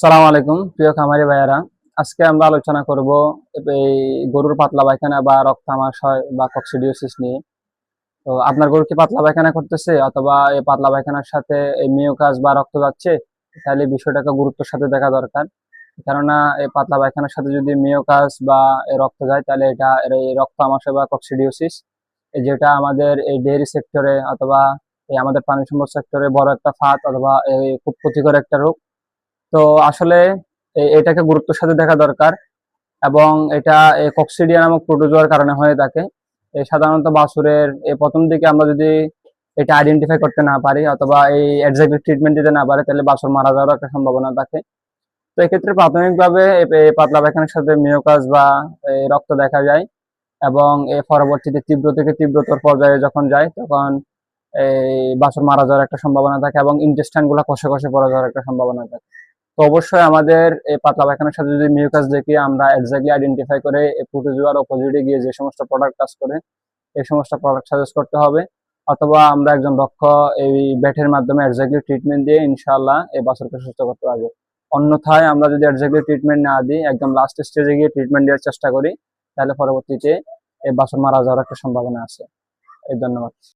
সালাম আলাইকুম প্রিয় খামারি ভাইয়ারা। আজকে আমরা আলোচনা করব এই গরুর পাতলা পায়খানা বা রক্ত আমাশয় বা কক্সিডিওসিস নিয়ে। তো আপনার গরু কি পাতলা পায়খানা করতেছে অথবা এই পাতলা পায়খানার সাথে এই মিউকাস বা রক্ত যাচ্ছে, তাহলে বিষয়টাকে গুরুত্বের সাথে দেখা দরকার। কেননা এই পাতলা পায়খানার সাথে যদি মিউকাস বা এই রক্ত যায়, তাহলে এটা এই রক্ত আমাশয় বা কক্সিডিওসিস, যেটা আমাদের এই ডেয়ারি সেক্টরে অথবা এই আমাদের প্রাণী সম্পদ সেক্টরে বড় একটা ফাঁদ অথবা এই খুব ক্ষতিকর একটা রোগ। তো আসলে এটাকে গুরুত্বের সাথে দেখা দরকার। এবং এটা এই কক্সিডিয়া নামক প্রোটোজোয়ার কারণে হয়ে থাকে। সাধারণত বাছুরের এই প্রথম দিকে আমরা যদি এটা আইডেন্টিফাই করতে না পারি অথবা এই এক্সাক্টলি ট্রিটমেন্ট দিতে না পারে, তাহলে বাছুর মারা যাওয়ার একটা সম্ভাবনা থাকে। তো এক্ষেত্রে প্রাথমিকভাবে এই পাতলা পায়খানার সাথে মিউকাস বা এই রক্ত দেখা যায়, এবং এর পরবর্তীতে তীব্র থেকে তীব্রতর পর্যায়ে যখন যায়, তখন এই বাছুর মারা যাওয়ার একটা সম্ভাবনা থাকে এবং ইন্টেস্টাইন গুলা কষে কষে পড়ে যাওয়ার একটা সম্ভাবনা থাকে। তো অবশ্যই আমাদের এই পাতলা পায়খানার সাথে যদি মিউকাস দেখি, আমরা এক্স্যাক্টলি আইডেন্টিফাই করে এই প্রোটোজোয়ার অপোজিটে গিয়ে যে সমস্ত প্রোডাক্ট কাজ করে এই সমস্ত প্রোডাক্ট সাজেস্ট করতে হবে। অথবা আমরা একজন দক্ষ এই ব্যাটের মাধ্যমে এক্স্যাক্টলি ট্রিটমেন্ট দিয়ে ইনশাআল্লাহ এই বাছুরকে সুস্থ করতে পারবো। অন্যথায় আমরা যদি এক্স্যাক্টলি ট্রিটমেন্ট না দিই, একদম লাস্ট স্টেজে গিয়ে ট্রিটমেন্ট দেওয়ার চেষ্টা করি, তাহলে পরবর্তীতে এই বাছুর মারা যাওয়ার একটা সম্ভাবনা আছে। এই ধন্যবাদ।